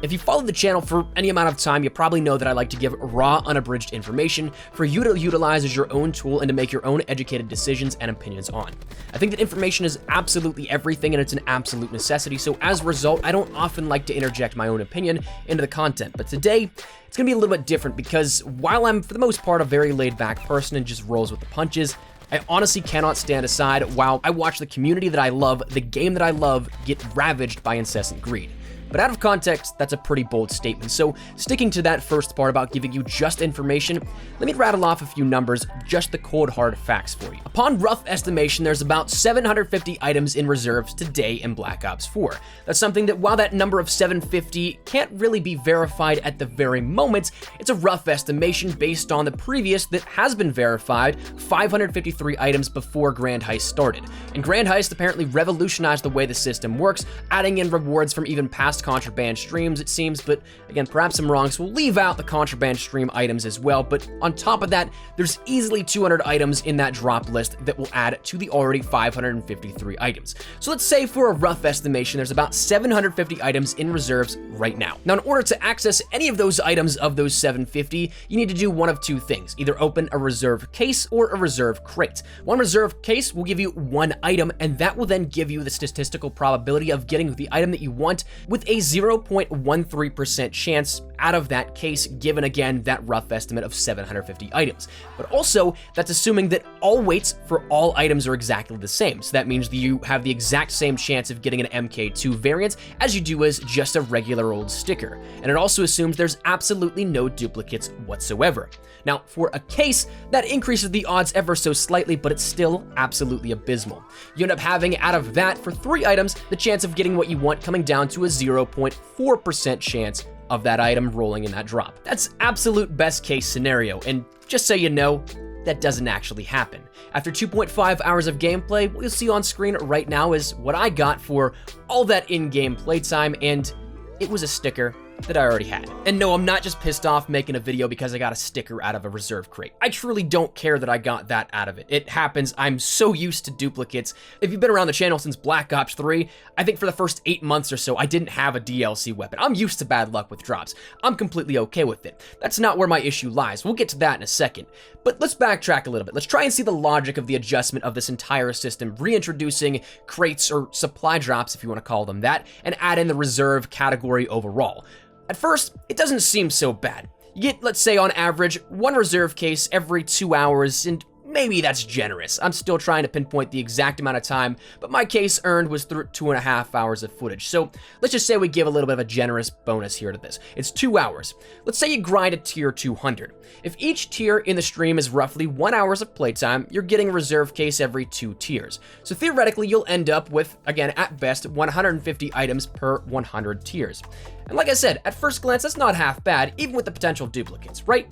If you follow the channel for any amount of time, you probably know that I like to give raw, unabridged information for you to utilize as your own tool and to make your own educated decisions and opinions on. I think that information is absolutely everything and it's an absolute necessity, so as a result, I don't often like to interject my own opinion into the content. But today, it's gonna be a little bit different because while I'm, for the most part, a very laid-back person and just rolls with the punches, I honestly cannot stand aside while I watch the community that I love, the game that I love, get ravaged by incessant greed. But out of context, that's a pretty bold statement. So sticking to that first part about giving you just information, let me rattle off a few numbers, just the cold hard facts for you. Upon rough estimation, there's about 750 items in reserves today in Black Ops 4. That's something that while that number of 750 can't really be verified at the very moment, it's a rough estimation based on the previous that has been verified, 553 items before Grand Heist started. And Grand Heist apparently revolutionized the way the system works, adding in rewards from even past contraband streams, it seems, but again, perhaps I'm wrong, so we'll leave out the contraband stream items as well. But on top of that, there's easily 200 items in that drop list that will add to the already 553 items. So let's say for a rough estimation, there's about 750 items in reserves right now. Now, in order to access any of those items of those 750, you need to do one of two things, either open a reserve case or a reserve crate. One reserve case will give you one item, and that will then give you the statistical probability of getting the item that you want with a 0.13% chance out of that case, given again that rough estimate of 750 items. But also, that's assuming that all weights for all items are exactly the same. So that means that you have the exact same chance of getting an MK2 variant as you do as just a regular old sticker. And it also assumes there's absolutely no duplicates whatsoever. Now, for a case, that increases the odds ever so slightly, but it's still absolutely abysmal. You end up having, out of that, for 3 items, the chance of getting what you want coming down to a 0.4% chance of that item rolling in that drop. That's absolute best case scenario, and just so you know, that doesn't actually happen. After 2.5 hours of gameplay, what you'll see on screen right now is what I got for all that in-game playtime, and it was a sticker that I already had. And no, I'm not just pissed off making a video because I got a sticker out of a reserve crate. I truly don't care that I got that out of it. It happens. I'm so used to duplicates. If you've been around the channel since Black Ops 3, I think for the first 8 months or so, I didn't have a DLC weapon. I'm used to bad luck with drops. I'm completely okay with it. That's not where my issue lies. We'll get to that in a second. But let's backtrack a little bit. Let's try and see the logic of the adjustment of this entire system, reintroducing crates or supply drops, if you want to call them that, and add in the reserve category overall. At first, it doesn't seem so bad. You get, let's say on average, 1 reserve case every 2 hours, and maybe that's generous. I'm still trying to pinpoint the exact amount of time, but my case earned was 2.5 hours of footage. So let's just say we give a little bit of a generous bonus here to this. It's 2 hours. Let's say you grind a tier 200. If each tier in the stream is roughly 1 hour of playtime, you're getting a reserve case every 2 tiers. So theoretically, you'll end up with, again, at best, 150 items per 100 tiers. And like I said, at first glance, that's not half bad, even with the potential duplicates, right?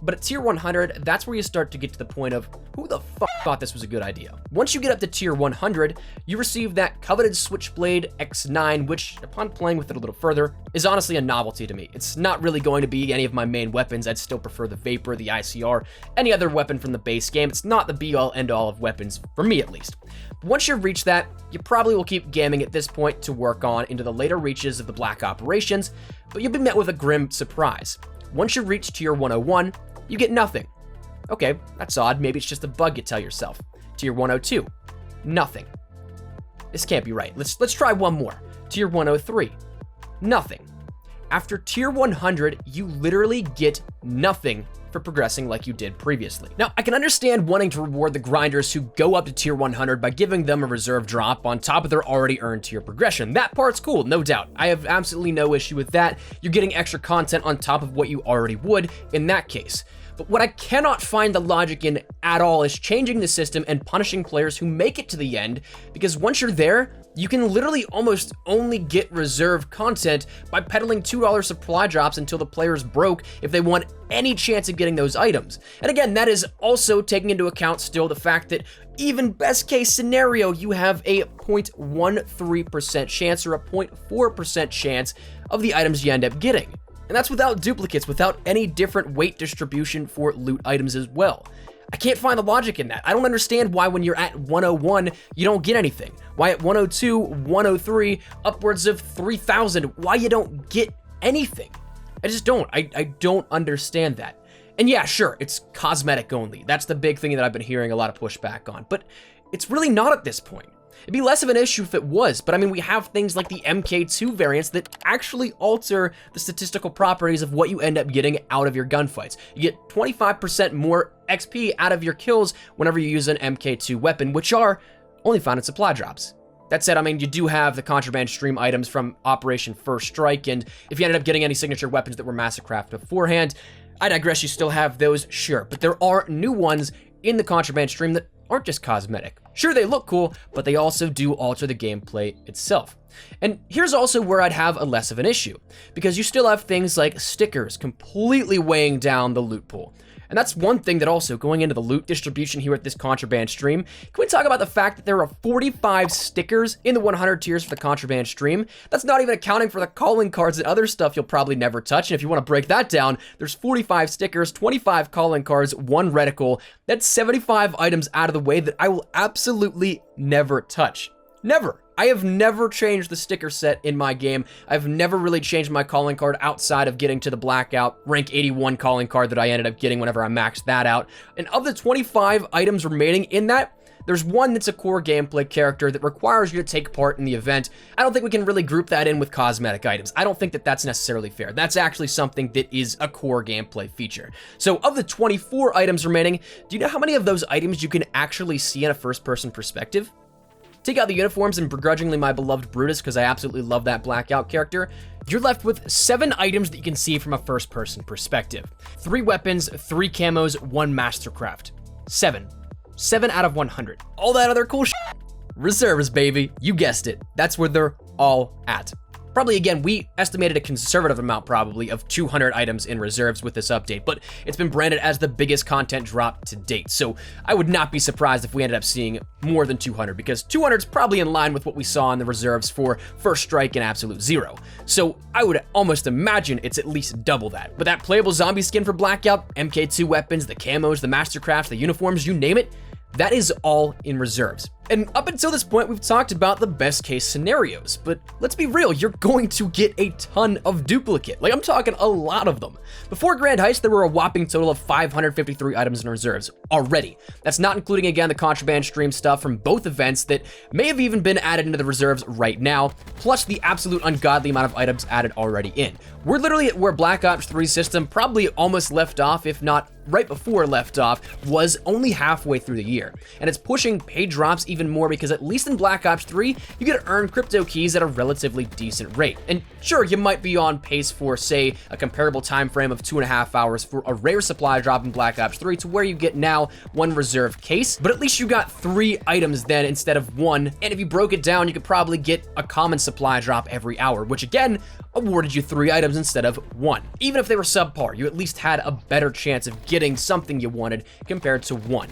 But at tier 100, that's where you start to get to the point of who the fuck thought this was a good idea. Once you get up to tier 100, you receive that coveted Switchblade X9, which, upon playing with it a little further, is honestly a novelty to me. It's not really going to be any of my main weapons. I'd still prefer the Vapor, the ICR, any other weapon from the base game. It's not the be-all, end-all of weapons, for me at least. Once you reach that, you probably will keep gamming at this point to work on into the later reaches of the Black Operations, but you'll be met with a grim surprise. Once you reach tier 101, you get nothing. Okay, that's odd. Maybe it's just a bug, you tell yourself. Tier 102, nothing. This can't be right. Let's try one more. Tier 103, nothing. After tier 100, you literally get nothing for progressing like you did previously. Now, I can understand wanting to reward the grinders who go up to tier 100 by giving them a reserve drop on top of their already earned tier progression. That part's cool, no doubt. I have absolutely no issue with that. You're getting extra content on top of what you already would in that case. But what I cannot find the logic in at all is changing the system and punishing players who make it to the end, because once you're there, you can literally almost only get reserve content by peddling $2 supply drops until the player's broke if they want any chance of getting those items. And again, that is also taking into account still the fact that even best case scenario, you have a 0.13% chance or a 0.4% chance of the items you end up getting. And that's without duplicates, without any different weight distribution for loot items as well. I can't find the logic in that. I don't understand why when you're at 101, you don't get anything. Why at 102, 103, upwards of 3,000, why you don't get anything. I just don't. I don't understand that. And yeah, sure, it's cosmetic only. That's the big thing that I've been hearing a lot of pushback on, but it's really not at this point. It'd be less of an issue if it was, but I mean, we have things like the MK2 variants that actually alter the statistical properties of what you end up getting out of your gunfights. You get 25% more XP out of your kills whenever you use an MK2 weapon, which are only found in supply drops. That said, I mean, you do have the contraband stream items from Operation First Strike, and if you ended up getting any signature weapons that were massacrafted beforehand, I digress, you still have those, sure, but there are new ones in the contraband stream that aren't just cosmetic. Sure, they look cool, but they also do alter the gameplay itself. And here's also where I'd have a less of an issue, because you still have things like stickers completely weighing down the loot pool. And that's one thing that also, going into the loot distribution here at this contraband stream, can we talk about the fact that there are 45 stickers in the 100 tiers for the contraband stream? That's not even accounting for the calling cards and other stuff you'll probably never touch. And if you want to break that down, there's 45 stickers, 25 calling cards, 1 reticle. That's 75 items out of the way that I will absolutely never touch. Never. I have never changed the sticker set in my game. I've never really changed my calling card outside of getting to the Blackout rank 81 calling card that I ended up getting whenever I maxed that out. And of the 25 items remaining in that, there's one that's a core gameplay character that requires you to take part in the event. I don't think we can really group that in with cosmetic items. I don't think that that's necessarily fair. That's actually something that is a core gameplay feature. So of the 24 items remaining, do you know how many of those items you can actually see in a first-person perspective? Take out the uniforms and begrudgingly my beloved Brutus, because I absolutely love that Blackout character. You're left with 7 items that you can see from a first-person perspective. 3 weapons, 3 camos, 1 mastercraft. 7. 7 out of 100. All that other cool shit. Reserves, baby. You guessed it. That's where they're all at. Probably, again, we estimated a conservative amount probably of 200 items in reserves with this update, but it's been branded as the biggest content drop to date. So I would not be surprised if we ended up seeing more than 200, because 200 is probably in line with what we saw in the reserves for First Strike and Absolute Zero. So I would almost imagine it's at least double that. But that playable zombie skin for Blackout, MK2 weapons, the camos, the mastercrafts, the uniforms, you name it, that is all in reserves. And up until this point, we've talked about the best case scenarios, but let's be real, you're going to get a ton of duplicate. Like, I'm talking a lot of them. Before Grand Heist, there were a whopping total of 553 items in reserves already. That's not including, again, the contraband stream stuff from both events that may have even been added into the reserves right now, plus the absolute ungodly amount of items added already in. We're literally at where Black Ops 3's system probably almost left off, if not right before left off, was only halfway through the year. And it's pushing paid drops even more, because at least in Black Ops 3, you get to earn crypto keys at a relatively decent rate. And sure, you might be on pace for, say, a comparable time frame of 2.5 hours for a rare supply drop in Black Ops 3 to where you get now 1 reserve case, but at least you got 3 items then instead of 1, and if you broke it down, you could probably get a common supply drop every hour, which again, awarded you 3 items instead of 1. Even if they were subpar, you at least had a better chance of getting something you wanted compared to 1.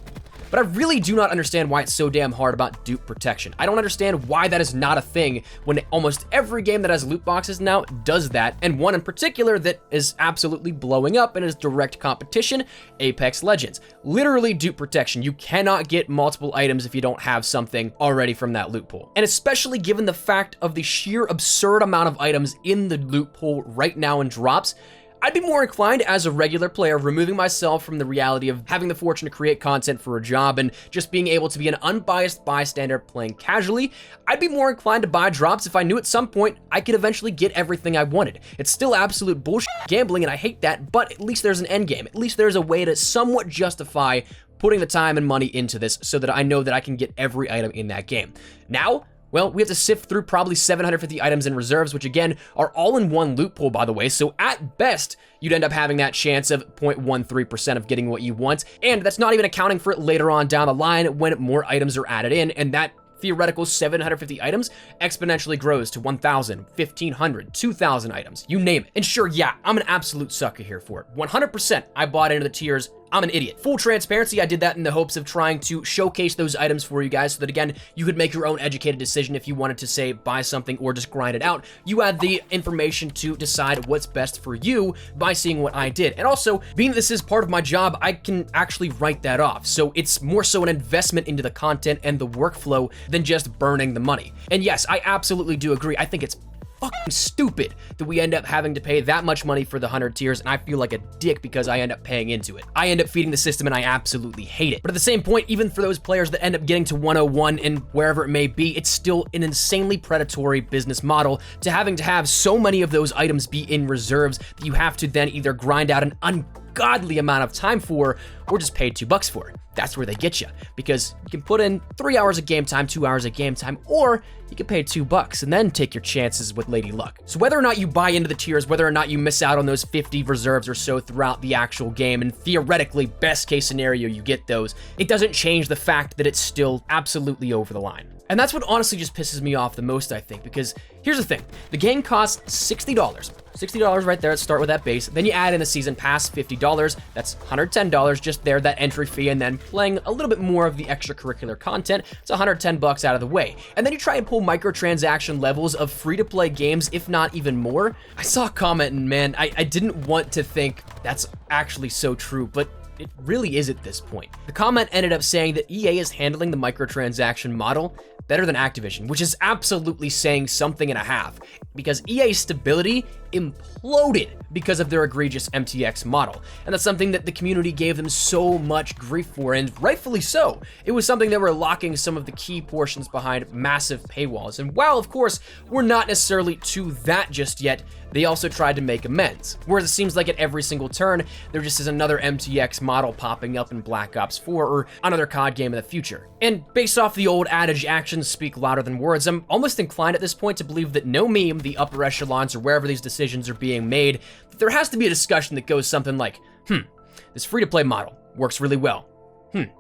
But I really do not understand why it's so damn hard about dupe protection. I don't understand why that is not a thing when almost every game that has loot boxes now does that, and one in particular that is absolutely blowing up and is direct competition, Apex Legends. Literally dupe protection. You cannot get multiple items if you don't have something already from that loot pool. And especially given the fact of the sheer absurd amount of items in the loot pool right now in drops, I'd be more inclined as a regular player, removing myself from the reality of having the fortune to create content for a job and just being able to be an unbiased bystander playing casually. I'd be more inclined to buy drops if I knew at some point I could eventually get everything I wanted. It's still absolute bullshit gambling, and I hate that, but at least there's an end game. At least there's a way to somewhat justify putting the time and money into this so that I know that I can get every item in that game. Now, well, we have to sift through probably 750 items in reserves, which again are all in one loot pool, by the way. So at best, you'd end up having that chance of 0.13% of getting what you want. And that's not even accounting for it later on down the line when more items are added in, and that theoretical 750 items exponentially grows to 1,000, 1,500, 2,000 items, you name it. And sure, yeah, I'm an absolute sucker here for it. 100% I bought into the tiers. I'm an idiot. Full transparency, I did that in the hopes of trying to showcase those items for you guys so that, again, you could make your own educated decision if you wanted to, say, buy something or just grind it out. You had the information to decide what's best for you by seeing what I did. And also, being this is part of my job, I can actually write that off. So it's more so an investment into the content and the workflow than just burning the money. And yes, I absolutely do agree. I think it's fucking stupid that we end up having to pay that much money for the 100 tiers, and I feel like a dick because I end up paying into it. I end up feeding the system and I absolutely hate it. But at the same point, even for those players that end up getting to 101 and wherever it may be, it's still an insanely predatory business model to having to have so many of those items be in reserves that you have to then either grind out an ungodly amount of time for or just pay $2 for it. That's where they get you, because you can put in 3 hours of game time, 2 hours of game time, or you can pay $2 and then take your chances with Lady Luck. So whether or not you buy into the tiers, whether or not you miss out on those 50 reserves or so throughout the actual game, and theoretically, best case scenario, you get those, it doesn't change the fact that it's still absolutely over the line. And that's what honestly just pisses me off the most, I think, because here's the thing. The game costs $60. $60 right there, let's start with that base. Then you add in the season pass, $50. That's $110 just there, that entry fee, and then playing a little bit more of the extracurricular content. It's $110 out of the way. And then you try and pull microtransaction levels of free-to-play games, if not even more. I saw a comment, and man, I didn't want to think that's actually so true, but it really is at this point. The comment ended up saying that EA is handling the microtransaction model better than Activision, which is absolutely saying something and a half, because EA's stability imploded because of their egregious MTX model. And that's something that the community gave them so much grief for, and rightfully so. It was something that were locking some of the key portions behind massive paywalls. And while, of course, we're not necessarily to that just yet, they also tried to make amends. Whereas it seems like at every single turn, there just is another MTX model popping up in Black Ops 4 or another COD game in the future. And based off the old adage, actions speak louder than words, I'm almost inclined at this point to believe that no meme, the upper echelons or wherever these decisions are being made, there has to be a discussion that goes something like, this free-to-play model works really well.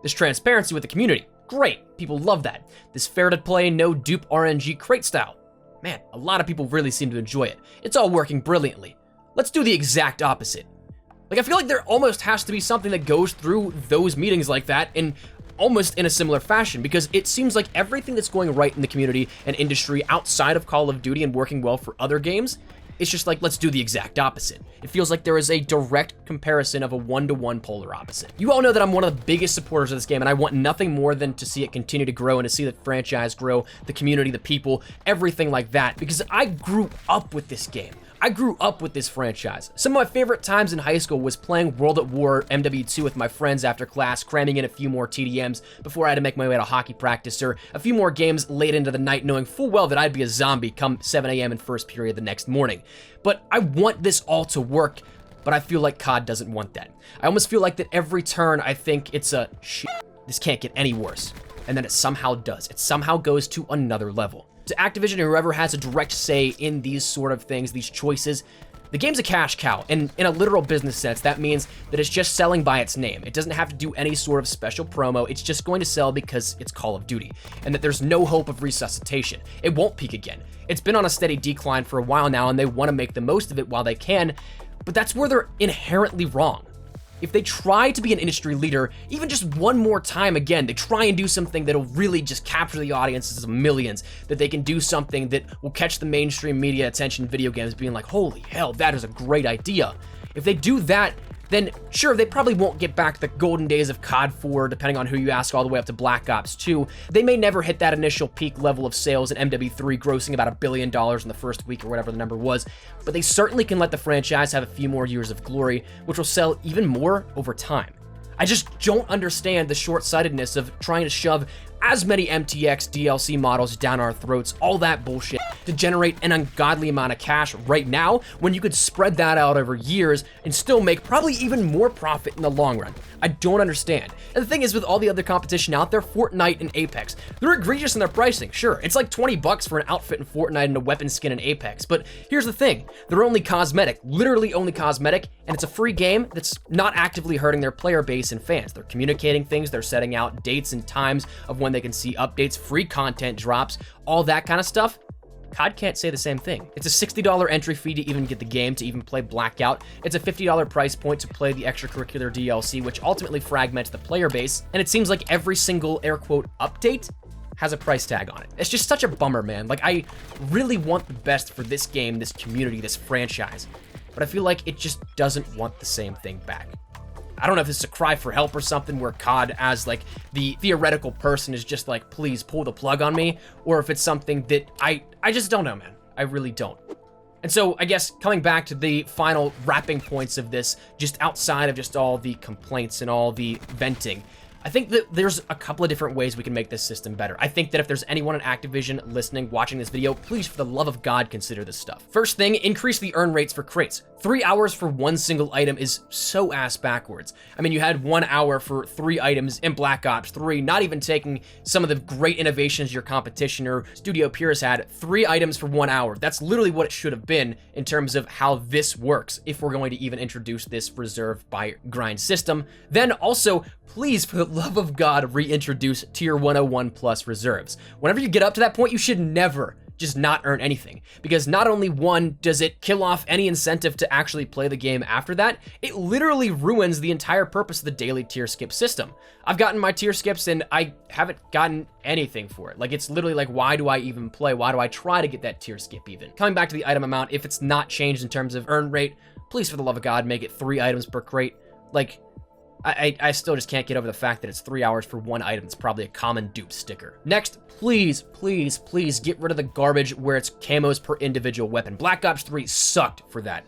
This transparency with the community, great, people love that. This fair-to-play, no-dupe RNG crate style, man, a lot of people really seem to enjoy it. It's all working brilliantly. Let's do the exact opposite. Like, I feel like there almost has to be something that goes through those meetings like that in almost in a similar fashion, because it seems like everything that's going right in the community and industry outside of Call of Duty and working well for other games, it's just like, let's do the exact opposite. It feels like there is a direct comparison of a one-to-one polar opposite. You all know that I'm one of the biggest supporters of this game, and I want nothing more than to see it continue to grow and to see the franchise grow, the community, the people, everything like that, because I grew up with this game. I grew up with this franchise. Some of my favorite times in high school was playing World at War MW2 with my friends after class, cramming in a few more TDMs before I had to make my way to hockey practice, or a few more games late into the night knowing full well that I'd be a zombie come 7 a.m. in first period the next morning. But I want this all to work, but I feel like COD doesn't want that. I almost feel like that every turn I think it's a shit, this can't get any worse. And then it somehow does. It somehow goes to another level. To Activision and whoever has a direct say in these sort of things, these choices, the game's a cash cow, and in a literal business sense, that means that it's just selling by its name. It doesn't have to do any sort of special promo, it's just going to sell because it's Call of Duty, and that there's no hope of resuscitation. It won't peak again. It's been on a steady decline for a while now, and they want to make the most of it while they can, but that's where they're inherently wrong. If they try to be an industry leader, even just one more time again, they try and do something that'll really just capture the audiences of millions, that they can do something that will catch the mainstream media attention in video games being like, holy hell, that is a great idea. If they do that, then sure, they probably won't get back the golden days of COD 4, depending on who you ask, all the way up to Black Ops 2. They may never hit that initial peak level of sales in MW3, grossing about $1 billion in the first week or whatever the number was, but they certainly can let the franchise have a few more years of glory, which will sell even more over time. I just don't understand the short-sightedness of trying to shove as many MTX DLC models down our throats, all that bullshit, to generate an ungodly amount of cash right now, when you could spread that out over years and still make probably even more profit in the long run. I don't understand. And the thing is, with all the other competition out there, Fortnite and Apex, they're egregious in their pricing. Sure, it's like $20 for an outfit in Fortnite and a weapon skin in Apex, but here's the thing, they're only cosmetic, literally only cosmetic, and it's a free game that's not actively hurting their player base and fans. They're communicating things, they're setting out dates and times of when they can see updates, free content drops, all that kind of stuff. COD can't say the same thing. It's a $60 entry fee to even get the game, to even play Blackout. It's a $50 price point to play the extracurricular DLC, which ultimately fragments the player base. And it seems like every single air quote update has a price tag on it. It's just such a bummer, man. Like, I really want the best for this game, this community, this franchise, but I feel like it just doesn't want the same thing back. I don't know if this is a cry for help or something, where COD as like the theoretical person is just like, please pull the plug on me, or if it's something that I just don't know, man. I really don't. And so I guess coming back to the final wrapping points of this, just outside of just all the complaints and all the venting, I think that there's a couple of different ways we can make this system better. I think that if there's anyone at Activision listening, watching this video, please, for the love of God, consider this stuff. First thing, increase the earn rates for crates. 3 hours for one single item is so ass backwards. I mean, you had 1 hour for 3 items in Black Ops 3, not even taking some of the great innovations your competition or studio peers had. 3 items for 1 hour. That's literally what it should have been in terms of how this works, if we're going to even introduce this reserve by grind system. Then also, please, for the love of God, reintroduce Tier 101 plus reserves. Whenever you get up to that point, you should never just not earn anything, because not only one does it kill off any incentive to actually play the game after that, it literally ruins the entire purpose of the daily tier skip system. I've gotten my tier skips and I haven't gotten anything for it. Like, it's literally like, why do I even play? Why do I try to get that tier skip even? Coming back to the item amount, if it's not changed in terms of earn rate, please, for the love of God, make it 3 items per crate. Like, I still just can't get over the fact that it's 3 hours for 1 item. It's probably a common dupe sticker. Next, please, please, please get rid of the garbage where it's camos per individual weapon. Black Ops 3 sucked for that.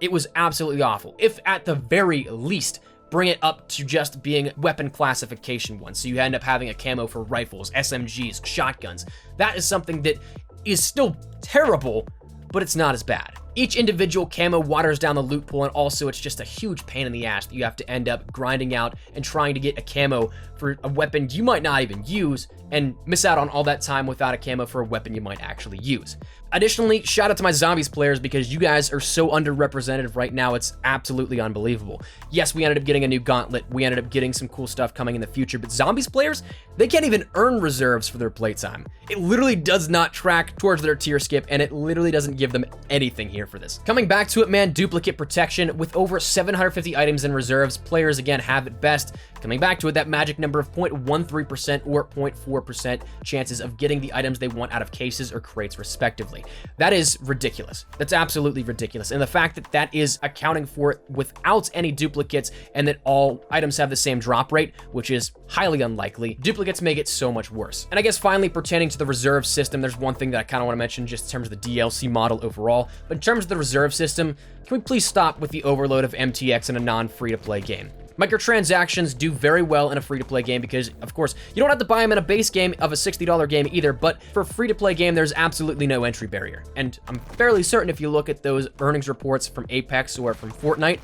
It was absolutely awful. If at the very least, bring it up to just being weapon classification ones. So you end up having a camo for rifles, SMGs, shotguns. That is something that is still terrible, but it's not as bad. Each individual camo waters down the loot pool, and also it's just a huge pain in the ass that you have to end up grinding out and trying to get a camo for a weapon you might not even use, and miss out on all that time without a camo for a weapon you might actually use. Additionally, shout out to my zombies players, because you guys are so underrepresented right now, it's absolutely unbelievable. Yes, we ended up getting a new gauntlet, we ended up getting some cool stuff coming in the future, but zombies players, they can't even earn reserves for their playtime. It literally does not track towards their tier skip, and it literally doesn't give them anything here for this. Coming back to it, man, duplicate protection. With over 750 items in reserves, players again have it best. Coming back to it, that magic number of 0.13% or 0.4% chances of getting the items they want out of cases or crates respectively. That is ridiculous. That's absolutely ridiculous. And the fact that that is accounting for it without any duplicates, and that all items have the same drop rate, which is highly unlikely, duplicates make it so much worse. And I guess finally, pertaining to the reserve system, there's one thing that I kind of want to mention just in terms of the DLC model overall, but in terms of the reserve system, can we please stop with the overload of MTX in a non-free-to-play game? Microtransactions do very well in a free-to-play game because, of course, you don't have to buy them in a base game of a $60 game either, but for a free-to-play game, there's absolutely no entry barrier. And I'm fairly certain if you look at those earnings reports from Apex or from Fortnite,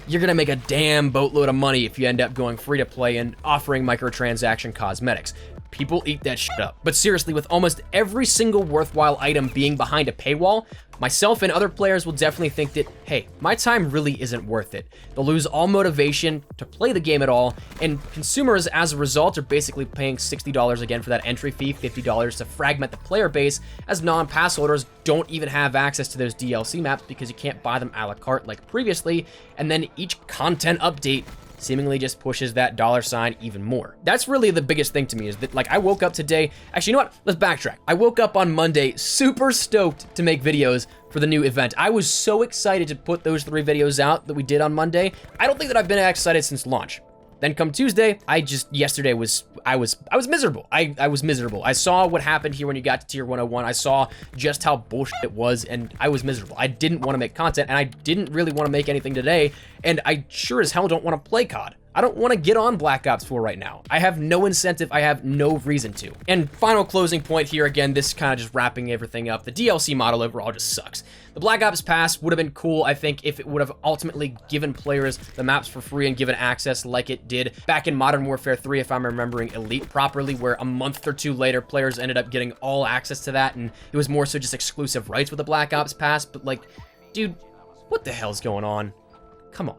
you're gonna make a damn boatload of money if you end up going free-to-play and offering microtransaction cosmetics. People eat that shit up. But seriously, with almost every single worthwhile item being behind a paywall, myself and other players will definitely think that, hey, my time really isn't worth it. They'll lose all motivation to play the game at all, and consumers, as a result, are basically paying $60 again for that entry fee, $50 to fragment the player base, as non-pass holders don't even have access to those DLC maps because you can't buy them a la carte like previously, and then each content update seemingly just pushes that $sign even more. That's really the biggest thing to me, is that, like, I woke up today, actually, you know what, let's backtrack. I woke up on Monday super stoked to make videos for the new event. I was so excited to put those 3 videos out that we did on Monday. I don't think that I've been excited since launch. Then come Tuesday, yesterday I was miserable. I was miserable. I saw what happened here when you got to tier 101. I saw just how bullshit it was, and I was miserable. I didn't want to make content, and I didn't really want to make anything today, and I sure as hell don't want to play COD. I don't want to get on Black Ops 4 right now. I have no incentive, I have no reason to. And final closing point here, again, this kind of just wrapping everything up. The DLC model overall just sucks. The Black Ops Pass would have been cool, I think, if it would have ultimately given players the maps for free and given access like it did back in Modern Warfare 3, if I'm remembering Elite properly, where a month or 2 later, players ended up getting all access to that, and it was more so just exclusive rights with the Black Ops Pass. But, like, dude, what the hell's going on? Come on.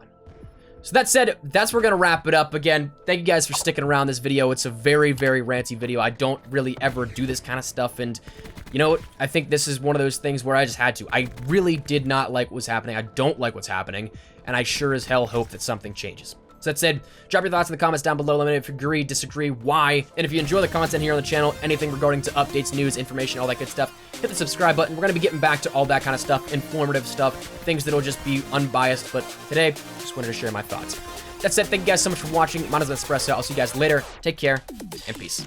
So that said, that's where we're gonna wrap it up. Again, thank you guys for sticking around this video. It's a very, very ranty video. I don't really ever do this kind of stuff, and you know what? I think this is one of those things where I just had to. I really did not like what's happening. I don't like what's happening, and I sure as hell hope that something changes. So that said, drop your thoughts in the comments down below. Let me know if you agree, disagree, why. And if you enjoy the content here on the channel, anything regarding to updates, news, information, all that good stuff, hit the subscribe button. We're going to be getting back to all that kind of stuff, informative stuff, things that'll just be unbiased. But today, just wanted to share my thoughts. That said, thank you guys so much for watching. My name is Espresso. I'll see you guys later. Take care, and peace.